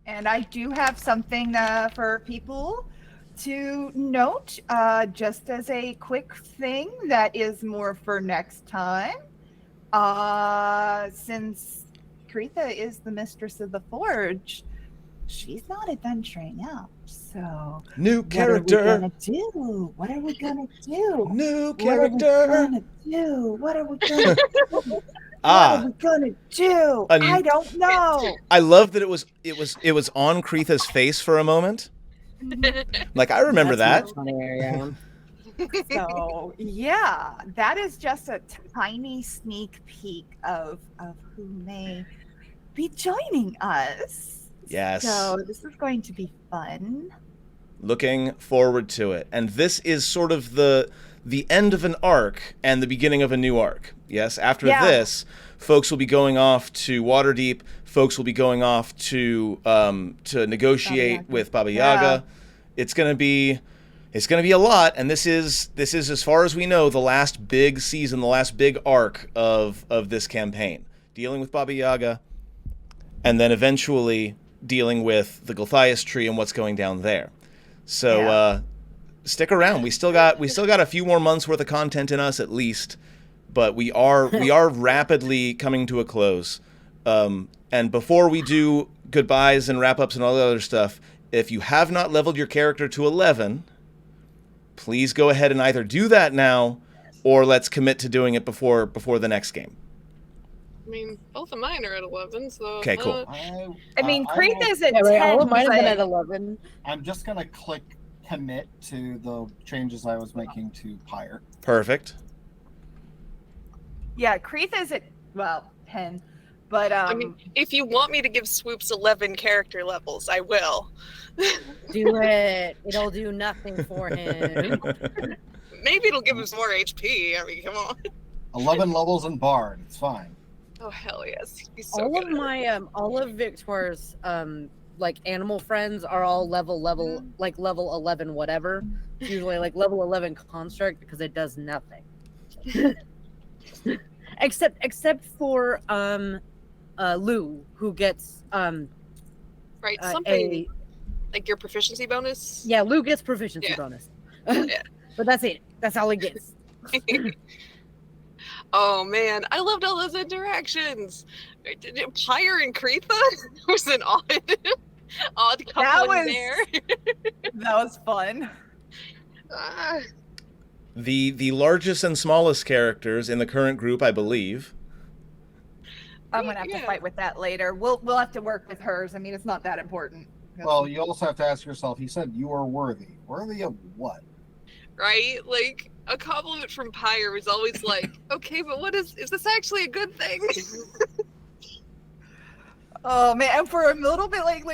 And I do have something for people to note, just as a quick thing that is more for next time. Since Kretha is the mistress of the forge, she's not adventuring out. So New character. What are we gonna do? New character. What are we gonna do? Ah. What are we gonna do? I don't know. I love that it was on Kretha's face for a moment. Like, I remember that. So yeah, that is just a tiny sneak peek of who may be joining us. Yes. So this is going to be fun. Looking forward to it. And this is sort of the end of an arc and the beginning of a new arc. Yes, after this, folks will be going off to Waterdeep. Folks will be going off to negotiate with Baba Yaga. It's gonna be a lot, and this is as far as we know the last big season, the last big arc of this campaign, dealing with Baba Yaga, and then eventually dealing with the Gulthias tree and what's going down there. So stick around. We still got a few more months worth of content in us at least, but we are rapidly coming to a close. And before we do goodbyes and wrap ups and all the other stuff, if you have not leveled your character to 11, please go ahead and either do that now, or let's commit to doing it before the next game. I mean, both of mine are at 11, so... Okay, cool. I mean, Kretha's at 10. All of mine have been at 11. I'm just going to click commit to the changes I was making to Pyre. Perfect. Yeah, Kretha's at, 10. But, I mean, if you want me to give Swoops 11 character levels, I will. Do it. It'll do nothing for him. Maybe it'll give him some more HP. I mean, come on. 11 levels in Bard. It's fine. Oh, hell yes. He's so all good of my, all of Victor's, like, animal friends are all level 11 whatever. It's usually, like, level 11 construct because it does nothing. except for, Lou, who gets right, something like your proficiency bonus. Yeah, Lou gets proficiency bonus. Yeah. But that's it. That's all he gets. Oh man, I loved all those interactions. Pyre and Kretha was an odd couple in there. That was fun. The largest and smallest characters in the current group, I believe. I'm gonna have to fight with that later. We'll have to work with hers. I mean, it's not that important. Well, you also have to ask yourself. He said you are worthy. Worthy of what? Right? Like, a compliment from Pyre was always like, okay, but what is this actually a good thing? Oh man, and for a little bit, like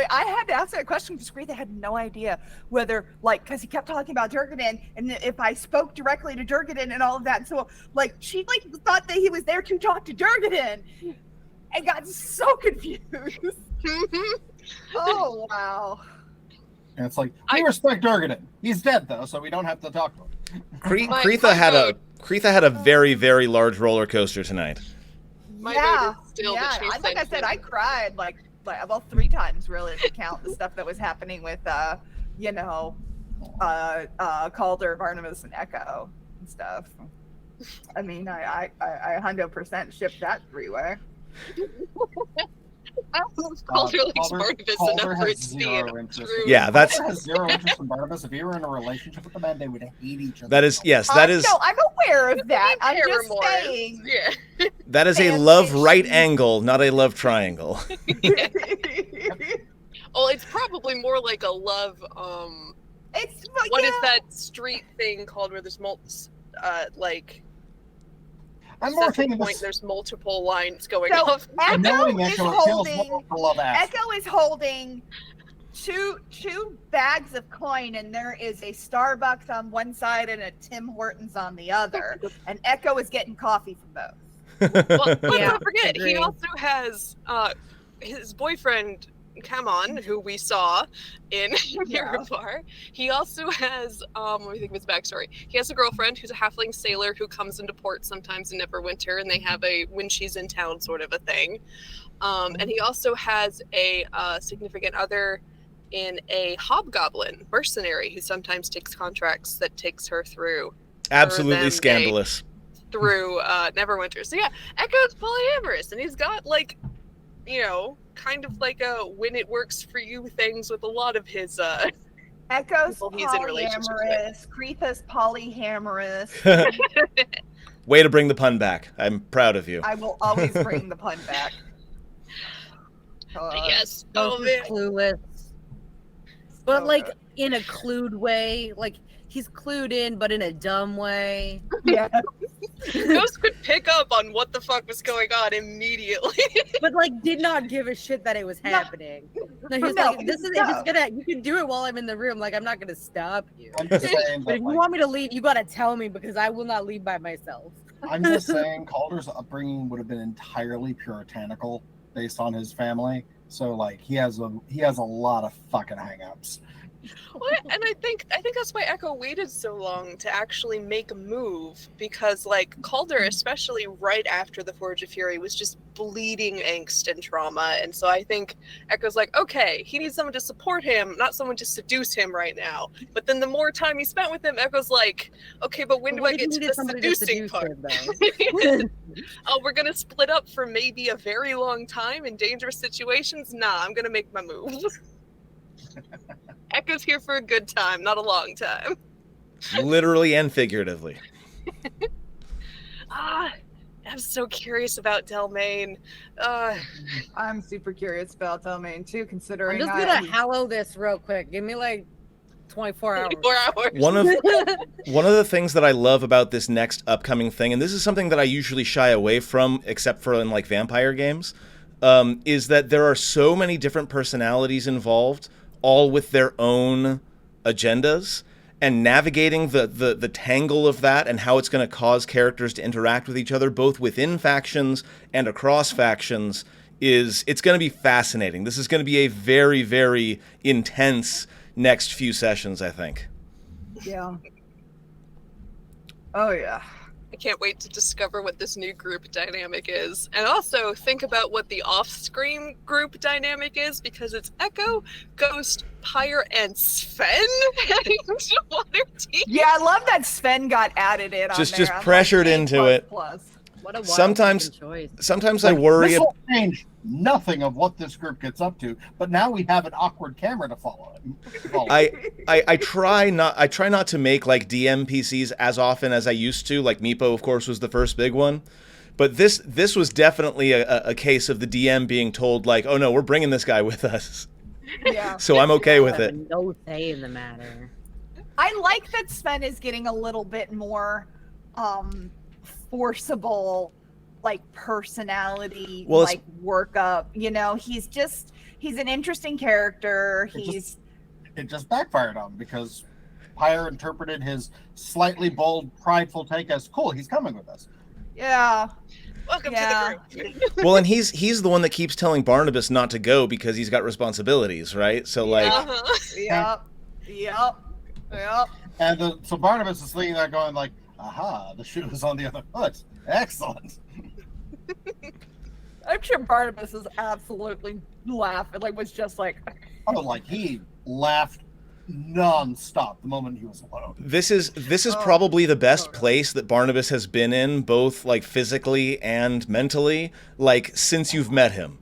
I had to ask that question because Kretha had no idea whether, like, because he kept talking about Durgadan, and if I spoke directly to Durgadan and all of that, so like she thought that he was there to talk to Durgadan, and got so confused. Oh wow. And it's like, we respect Durgadan. He's dead though, so we don't have to talk to him. Kretha had a very, very large roller coaster tonight. My vote is still the chase like I said, I cried like 3 times really to count the stuff that was happening with Calder, Barnabas, and Echo and stuff. I mean, I 100% shipped that 3-way. I don't know if Calder likes Barnabas enough for it to be true. Yeah, that's... Calder has zero interest in Barnabas. If he were in a relationship with the man, they would hate each other. That is, yes, that is... No, I'm aware of that. I'm just saying. Yeah. That is a love right angle, not a love triangle. Well, it's probably more like a love, It's what is that street thing called where there's I'm more thinking there's multiple lines going so off. Echo is holding two bags of coin, and there is a Starbucks on one side and a Tim Hortons on the other, and Echo is getting coffee from both. Well, don't forget, he also has his boyfriend Kamon, who we saw in Miramar. He also has, let me think of his backstory. He has a girlfriend who's a halfling sailor who comes into port sometimes in Neverwinter, and they have a when she's in town sort of a thing. And he also has a significant other in a hobgoblin mercenary who sometimes takes contracts that takes her through. Absolutely scandalous. Through Neverwinter. So yeah, Echo's polyamorous, and he's got like, you know, kind of like a when it works for you things with a lot of his Echo's people he's in relationships with. polyamorous. Kreetha's polyamorous. Way to bring the pun back. I'm proud of you. I will always bring the pun back. Yes. Both Oh is man. clueless. But So like good. in a clued way, like he's clued in, but in a dumb way. Yeah. Ghost could pick up on what the fuck was going on immediately. But like did not give a shit that it was happening. No, he was No, like, "This is no. if it's gonna. You can do it while I'm in the room. Like I'm not gonna stop you. I'm just saying, But if you want me to leave, you gotta tell me because I will not leave by myself." I'm just saying, Calder's upbringing would have been entirely puritanical based on his family. So like he has a lot of fucking hangups. And I think that's why Echo waited so long to actually make a move, because like Calder, especially right after the Forge of Fury, was just bleeding angst and trauma, and so I think Echo's like, okay, he needs someone to support him, not someone to seduce him right now. But then the more time he spent with him, Echo's like, okay, but when do I get to the seducing part? Oh, we're gonna split up for maybe a very long time in dangerous situations? Nah, I'm gonna make my move. Echo's here for a good time, not a long time. Literally and figuratively. I'm so curious about Delmain. I'm super curious about Delmain too, I'm considering just gonna hallow this real quick. Give me like 24 hours. 24 hours. One of the things that I love about this next upcoming thing, and this is something that I usually shy away from, except for in like vampire games, is that there are so many different personalities involved, all with their own agendas, and navigating the tangle of that and how it's going to cause characters to interact with each other, both within factions and across factions, it's going to be fascinating. This is going to be a very, very intense next few sessions, I think. Yeah. Oh yeah. I can't wait to discover what this new group dynamic is. And also think about what the off-screen group dynamic is, because it's Echo, Ghost, Pyre, and Sven heading to Waterdeep. Yeah, I love that Sven got added in on there. Just I'm pressured like, into A++. it. What a wild Sometimes- choice. Sometimes I worry. This will change nothing of what this group gets up to, but now we have an awkward camera to follow. I try not to make like DM PCs as often as I used to. Like Meepo, of course, was the first big one, but this was definitely a case of the DM being told like, oh no, we're bringing this guy with us. Yeah. So I'm okay with I have it. no say in the matter. I like that Sven is getting a little bit more forcible, like personality, Well, like workup. You know, he's an interesting character. It just backfired on him because Pyre interpreted his slightly bold, prideful take as cool. He's coming with us. Yeah. Welcome Yeah. to the group. Well, and he's the one that keeps telling Barnabas not to go because he's got responsibilities, right? So like, Yep. And so Barnabas is leaning there going like, aha, the shoe is on the other foot. Excellent. I'm sure Barnabas is absolutely laughing, like was just like, Oh, like he laughed non-stop the moment he was alone. this is probably the best place that Barnabas has been in, both like physically and mentally, like since you've met him.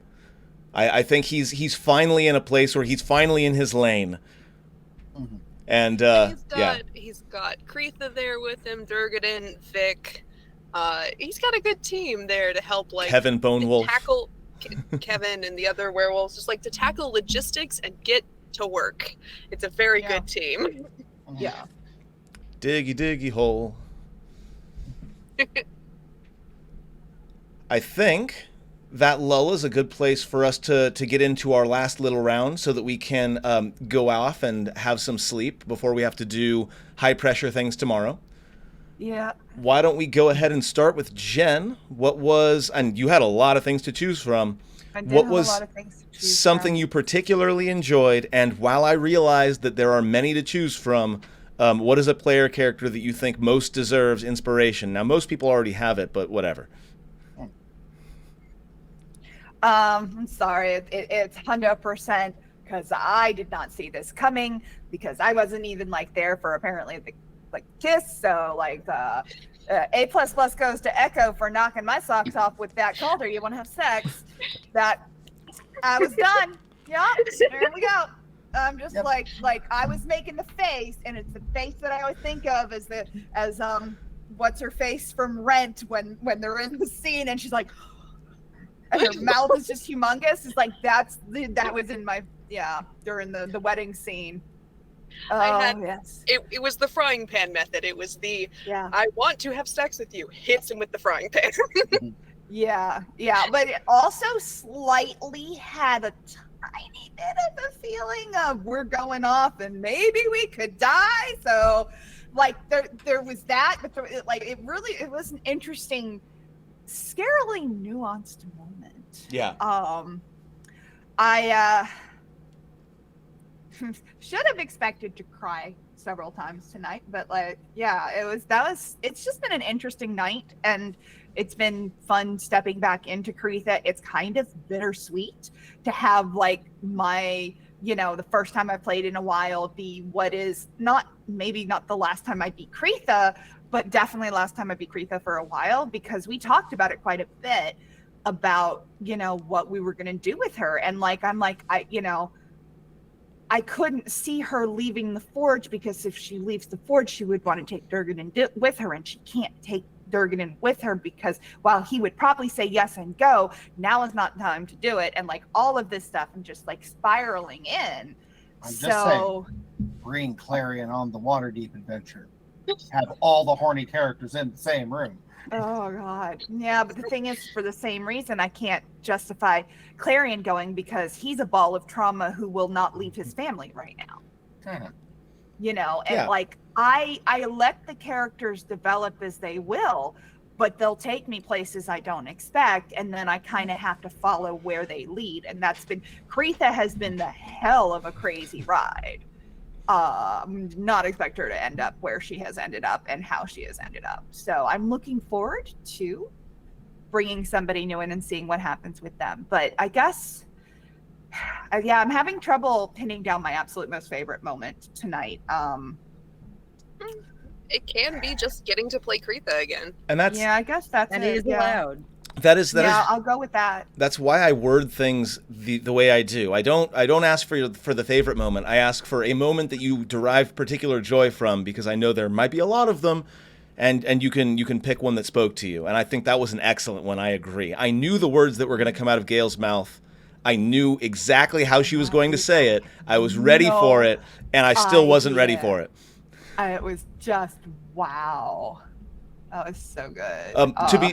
I think he's finally in a place where he's finally in his lane. Mm-hmm. And he's got Kreetha there with him, Durgadin, Vic. He's got a good team there to help, like Kevin Bonewolf. tackle Kevin and the other werewolves, just like to tackle logistics and get to work. It's a very good team. yeah. Diggy hole. I think that lull is a good place for us to get into our last little round so that we can go off and have some sleep before we have to do high pressure things tomorrow. Yeah. Why don't we go ahead and start with Jen? And you had a lot of things to choose from. I did What have was a lot of things to choose something from. you particularly enjoyed? And while I realized that there are many to choose from, what is a player character that you think most deserves inspiration? Now, most people already have it, but whatever. I'm sorry. It's 100% because I did not see this coming because I wasn't even like there for apparently the kiss. So like A++ goes to Echo for knocking my socks off with that Calder. You want to have sex? That I was done. Yep. There we go. I'm just like I was making the face, and it's the face that I always think of as what's her face from Rent when they're in the scene and she's like, and her mouth is just humongous. It's like that was in my during the wedding scene. Yes. It was the frying pan method. It was the I want to have sex with you. Hits him with the frying pan. Yeah, but it also slightly had a tiny bit of a feeling of we're going off and maybe we could die. So, like there was that, but it was an interesting, scarily nuanced moment. Yeah. I should have expected to cry several times tonight, but it's just been an interesting night, and it's been fun stepping back into Caritha. It's kind of bittersweet to have my, the first time I played in a while be what is maybe not the last time I beat Caritha, but definitely last time I beat Caritha for a while, because we talked about it quite a bit about, what we were going to do with her. And I couldn't see her leaving the Forge, because if she leaves the Forge, she would want to take Durgan with her, and she can't take Durgan with her because while he would probably say yes and go, now is not time to do it, and all of this stuff, and just spiraling in. I'm just saying, bring Clarion on the Waterdeep adventure. Have all the horny characters in the same room. Oh God, yeah. But the thing is, for the same reason, I can't justify Clarion going, because he's a ball of trauma who will not leave his family right now. I let the characters develop as they will, but they'll take me places I don't expect, and then I kind of have to follow where they lead. And Caritha has been the hell of a crazy ride. Not expect her to end up where she has ended up and how she has ended up. So I'm looking forward to bringing somebody new in and seeing what happens with them. But I guess, I'm having trouble pinning down my absolute most favorite moment tonight. It can be just getting to play Caritha again. And that's I guess that's and it. it is allowed. That is I'll go with that. That's why I word things the way I do. I don't ask for the favorite moment. I ask for a moment that you derive particular joy from, because I know there might be a lot of them, and you can pick one that spoke to you. And I think that was an excellent one. I agree. I knew the words that were going to come out of Gail's mouth. I knew exactly how she was going to say it. I was ready for it, and I still wasn't ready for it. It was just wow. That was so good.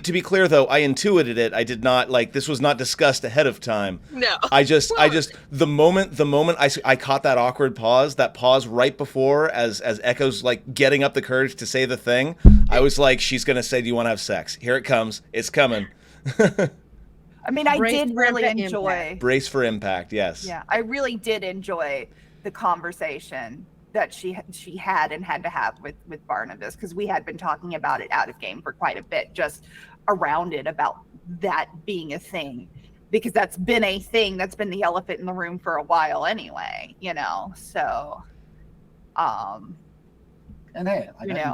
To be clear, though, I intuited it. I did not this was not discussed ahead of time. No. I just the moment I caught that awkward pause, right before as Echo's getting up the courage to say the thing, I was like, she's gonna say, "Do you want to have sex?" Here it comes. It's coming. I mean, I did really enjoy Brace for impact. Yes. Yeah, I really did enjoy the conversation that she had and had to have with Barnabas, because we had been talking about it out of game for quite a bit, just around it, about that being a thing, because that's been a thing, that's been the elephant in the room for a while anyway, so and hey,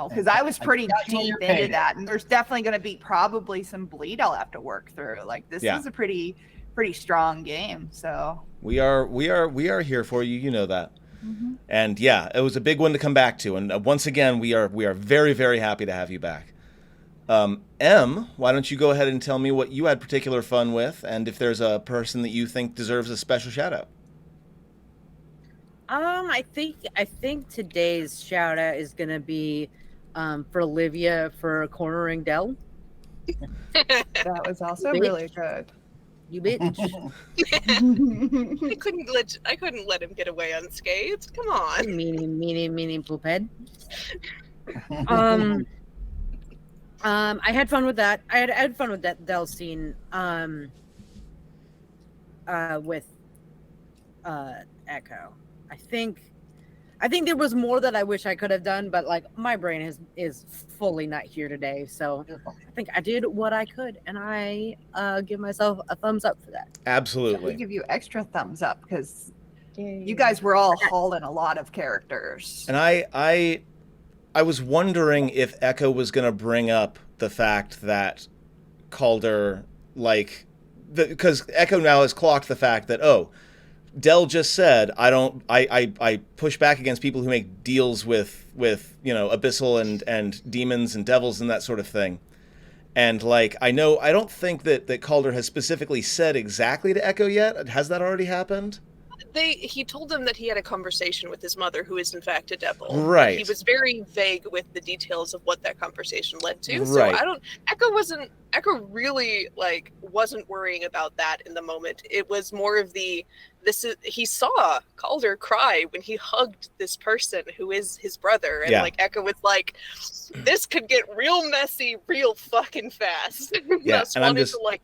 because I was pretty deep into that, and there's definitely going to be probably some bleed I'll have to work through. This is a pretty strong game, so we are here for you, you know that. Mm-hmm. And it was a big one to come back to. And once again, we are very, very happy to have you back. Em, why don't you go ahead and tell me what you had particular fun with, and if there's a person that you think deserves a special shout out. I think today's shout out is gonna be for Olivia for cornering Dell. That was also really good. You bitch. I couldn't let him get away unscathed. Come on. Meanie poop head. I had fun with that. I had fun with that Dell scene. With Echo. I think I think there was more that I wish I could have done, but like my brain is fully not here today. So I think I did what I could, and I give myself a thumbs up for that. We Absolutely. give you extra thumbs up because you guys were all hauling a lot of characters. And I was wondering if Echo was going to bring up the fact that Calder, like, because Echo now has clocked the fact that, oh, Dell just said I push back against people who make deals with Abyssal and demons and devils and that sort of thing. And like I don't think that Calder has specifically said exactly to Echo yet. Has that already happened? He told them that he had a conversation with his mother, who is in fact a devil. Right. He was very vague with the details of what that conversation led to. Right. So Echo really wasn't worrying about that in the moment. It was more of he saw Calder cry when he hugged this person who is his brother. And Echo was like, this could get real messy real fucking fast. Yeah. And I'm just to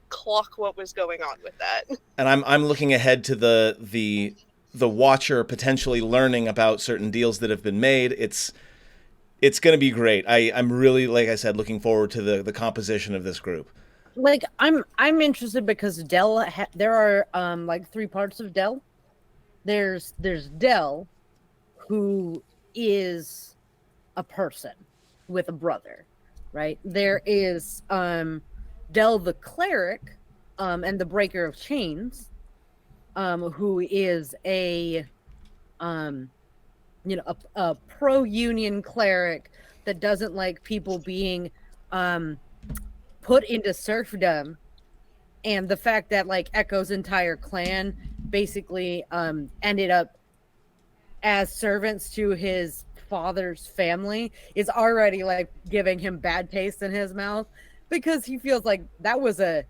clock what was going on with that. And I'm looking ahead to the watcher potentially learning about certain deals that have been made. It's going to be great. I'm really, like I said, looking forward to the composition of this group. Like I'm interested because Dell there are 3 parts of Dell. There's Dell, who is a person with a brother, right? There is Dell the cleric, and the breaker of chains, who is a pro-union cleric that doesn't like people being put into serfdom, and the fact that Echo's entire clan basically ended up as servants to his father's family is already giving him bad taste in his mouth. Because he feels like that was a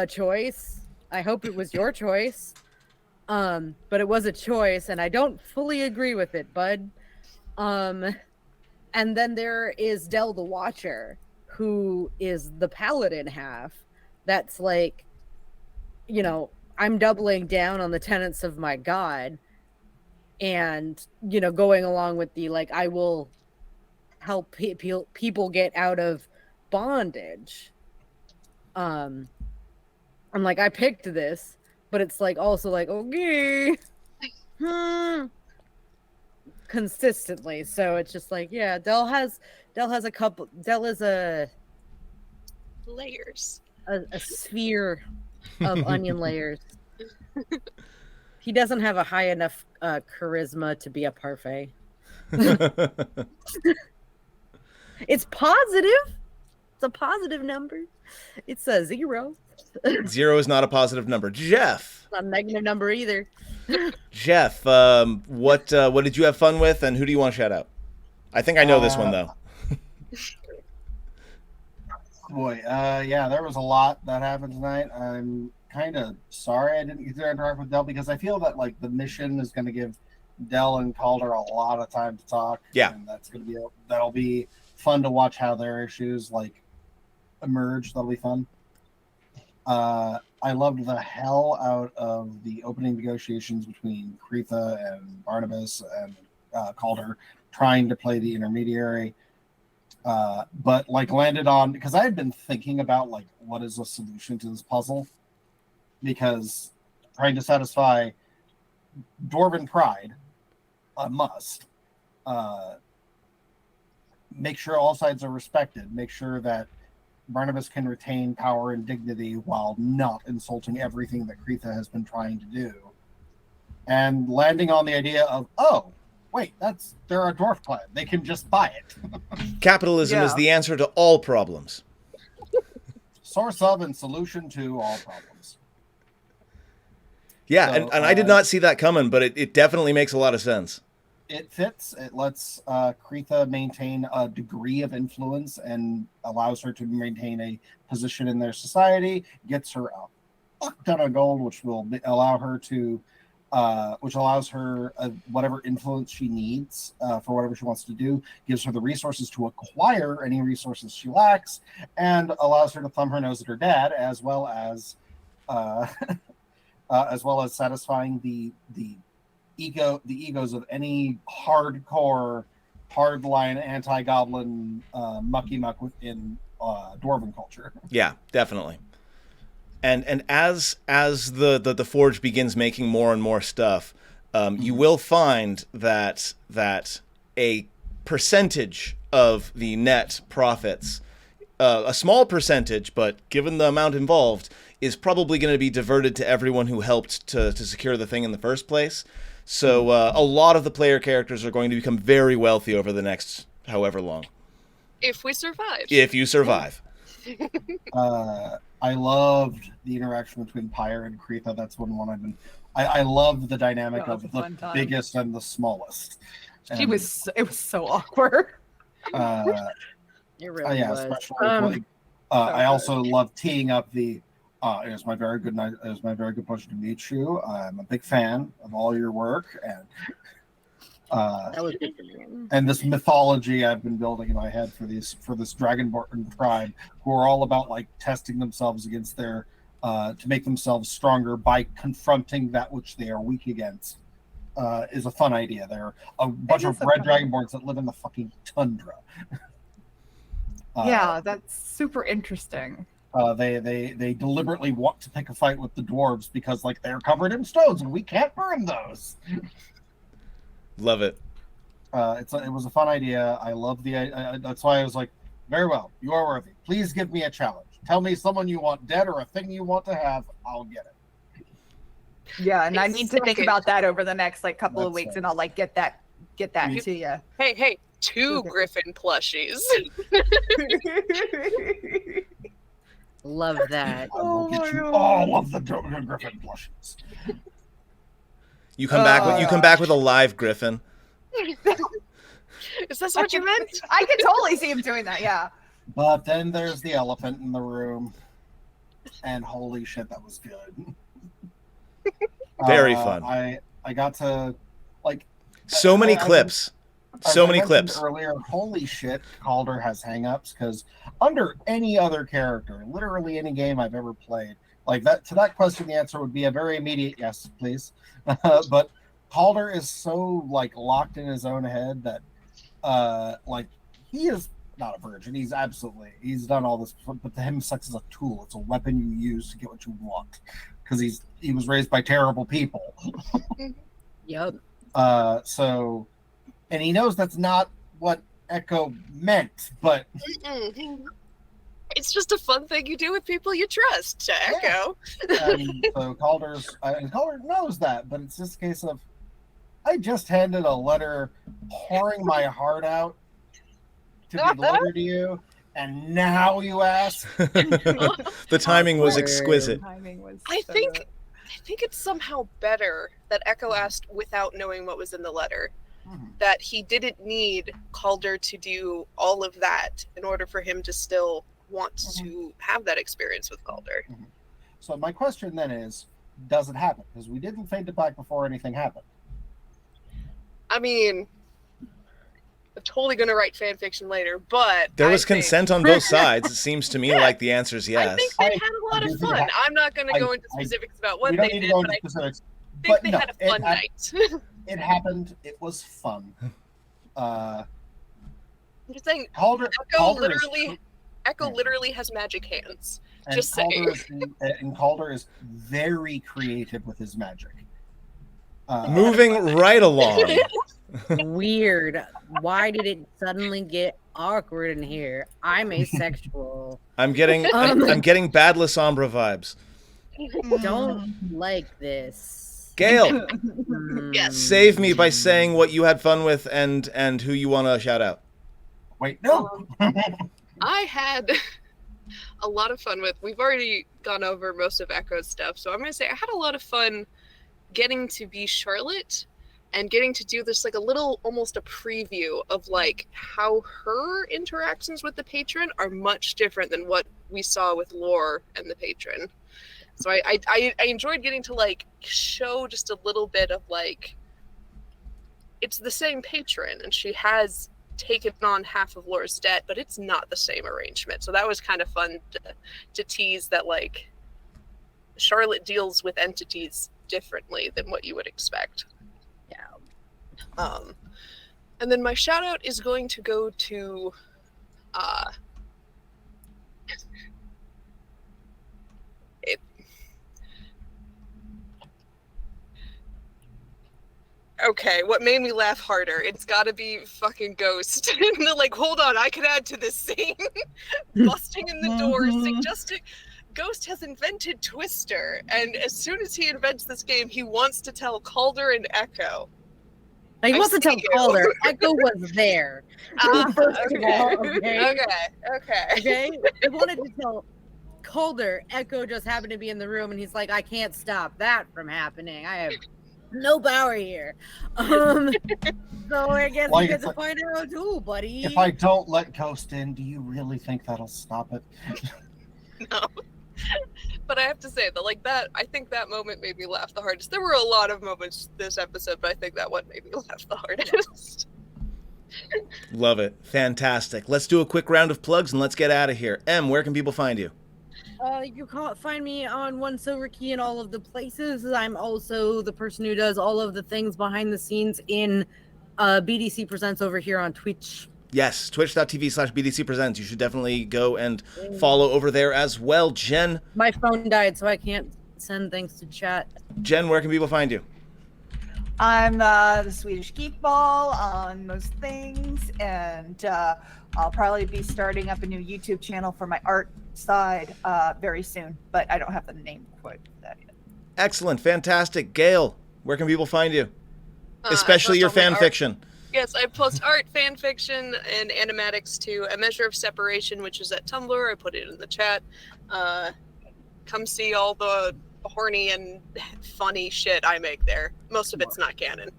choice. I hope it was your choice. But it was a choice, and I don't fully agree with it, bud. And then there is Dell the Watcher, who is the paladin half. That's I'm doubling down on the tenets of my god. And, going along with the, I will help people get out of bondage. I'm I picked this, but it's also okay, consistently. So it's just Dell has a couple. Dell is a layers, a sphere of onion layers. He doesn't have a high enough charisma to be a parfait. It's positive. It's a positive number. It's a 0. 0 is not a positive number. Jeff. Not a negative number either. Jeff, what did you have fun with, and who do you want to shout out? I think I know this one, though. Boy, yeah, there was a lot that happened tonight. I'm kind of sorry I didn't get to interact with Dell, because I feel that the mission is going to give Dell and Calder a lot of time to talk. Yeah. And that'll be fun to watch how their issues emerge. That'll be fun. I loved the hell out of the opening negotiations between Kretha and Barnabas and Calder trying to play the intermediary. But landed on, because I had been thinking about what is a solution to this puzzle, because trying to satisfy Dwarven pride, a must. Make sure all sides are respected. Make sure that Barnabas can retain power and dignity while not insulting everything that Kretha has been trying to do. And landing on the idea of, oh, wait, they're a dwarf clan. They can just buy it. Capitalism is the answer to all problems. Source of and solution to all problems. Yeah, So, and I did not see that coming, but it definitely makes a lot of sense. It fits. It lets Kretha maintain a degree of influence and allows her to maintain a position in their society. Gets her a fuck ton of gold, which will allow her to, which allows her whatever influence she needs for whatever she wants to do. Gives her the resources to acquire any resources she lacks, and allows her to thumb her nose at her dad, as well as satisfying the egos of any hardcore, hardline anti-goblin mucky muck within dwarven culture. Yeah, definitely. And as the Forge begins making more and more stuff, you will find that a percentage of the net profits, a small percentage, but given the amount involved, is probably going to be diverted to everyone who helped to secure the thing in the first place. So a lot of the player characters are going to become very wealthy over the next however long. If we survive. If you survive. I loved the interaction between Pyre and Kretha. That's one I've been. I love the dynamic of the biggest and the smallest. It was so awkward. It really was. Especially I also love teeing up the. It was my very good night. It was my very good pleasure to meet you. I'm a big fan of all your work, and that was good for me. And this mythology I've been building in my head for this Dragonborn tribe, who are all about like testing themselves against their to make themselves stronger by confronting that which they are weak against. Is a fun idea. They're a bunch of red Dragonborns that live in the fucking tundra. Yeah, that's super interesting. They deliberately want to pick a fight with the dwarves because like they're covered in stones and we can't burn those. Love it. It was a fun idea. I love the. That's why I was like, very well, you are worthy. Please give me a challenge. Tell me someone you want dead or a thing you want to have. I'll get it. Yeah, and I need to think about that over the next like couple of weeks, and I'll like get that to you. Hey, 2 Griffin plushies. Love that. I will get you all of the Griffin plushies. You come back with a live Griffin. Is that what you meant? I can totally see him doing that. Yeah. But then there's the elephant in the room, and holy shit, that was good. Very fun. I got to like so many clips. So many clips. Earlier, holy shit, Calder has hangups because under any other character, literally any game I've ever played, like that to that question, the answer would be a very immediate yes, please. But Calder is so like locked in his own head that like he is not a virgin. He's done all this, but to him, sex is a tool. It's a weapon you use to get what you want because he was raised by terrible people. Yep. So. And he knows that's not what Echo meant, but it's just a fun thing you do with people you trust, to Echo. And so Calder knows that, but it's just a case of I just handed a letter pouring my heart out to be delivered to you, and now you ask. The timing was exquisite. I think it's somehow better that Echo asked without knowing what was in the letter. That he didn't need Calder to do all of that in order for him to still want to have that experience with Calder. So my question then is, does it happen? Because we didn't fade to black before anything happened. I mean, I'm totally going to write fan fiction later, but there was consent on both sides. It seems to me like the answer is yes. I think they had a lot of fun. I'm not going to go into specifics about what they did, but I think they had a fun night. It happened. It was fun. I'm just saying, Echo literally has magic hands. And just saying. Calder is very creative with his magic. Moving right along. Weird. Why did it suddenly get awkward in here? I'm asexual. I'm getting bad Lasombra vibes. Don't like this. Gail, yes. Save me by saying what you had fun with and who you want to shout out. Wait, no. I had a lot of fun with. We've already gone over most of Echo's stuff, so I'm going to say I had a lot of fun getting to be Charlotte and getting to do this like a little, almost a preview of like how her interactions with the patron are much different than what we saw with Lore and the patron. So I enjoyed getting to like show just a little bit of like it's the same patron and she has taken on half of Lore's debt, but it's not the same arrangement. So that was kind of fun to tease that like Charlotte deals with entities differently than what you would expect. Yeah. And then my shout out is going to go to okay, what made me laugh harder? It's gotta be fucking Ghost. And they're like, hold on, I can add to this scene. Busting in the door, suggesting Ghost has invented Twister, and as soon as he invents this game, he wants to tell Calder and Echo. He wants to tell Calder. Echo was there. First of all, okay. Okay. He wanted to tell Calder. Echo just happened to be in the room, and he's like, I can't stop that from happening. I have no power here. So I guess you get to find out too, buddy. If I don't let Ghost in, do you really think that'll stop it? No. But I have to say that, like, that, I think that moment made me laugh the hardest. There were a lot of moments this episode, but I think that one made me laugh the hardest. Love it. Fantastic. Let's do a quick round of plugs and let's get out of here. Em, where can people find you? You can find me on One Silver Key in all of the places. I'm also the person who does all of the things behind the scenes in BDC Presents over here on Twitch. Yes, twitch.tv/BDC Presents. You should definitely go and follow over there as well. Jen. My phone died, so I can't send things to chat. Jen, where can people find you? I'm the Swedish Geek Ball on most things, and I'll probably be starting up a new YouTube channel for my art side very soon, but I don't have the name quite for that yet. Excellent, fantastic. Gail, where can people find you? Especially your fan fiction. Yes, I post art, fan fiction, and animatics to A Measure of Separation, which is at Tumblr. I put it in the chat. Come see all the horny and funny shit I make there. Most of it's not canon.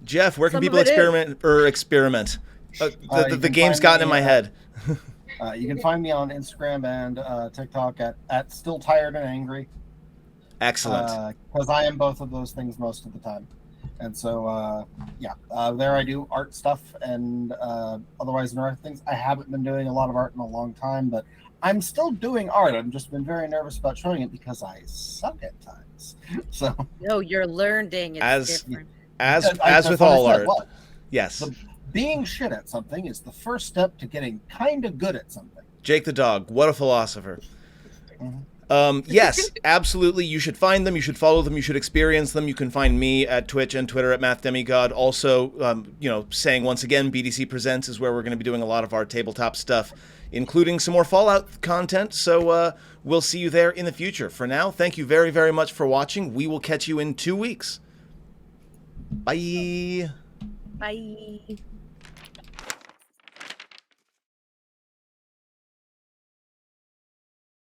Jeff, where can people experiment? The game's gotten in my head. You can find me on Instagram and TikTok at Still Tired and Angry. Excellent. Because I am both of those things most of the time. And so, there I do art stuff and otherwise there are things. I haven't been doing a lot of art in a long time, but I'm still doing art. I've just been very nervous about showing it because I suck at times. So no, you're learning. It's different. As with all art. Yes. Being shit at something is the first step to getting kind of good at something. Jake the dog, what a philosopher. Yes, absolutely. You should find them. You should follow them. You should experience them. You can find me at Twitch and Twitter at MathDemigod. Also, saying once again, BDC Presents is where we're going to be doing a lot of our tabletop stuff, including some more Fallout content. So we'll see you there in the future. For now, thank you very, very much for watching. We will catch you in 2 weeks. Bye. Bye.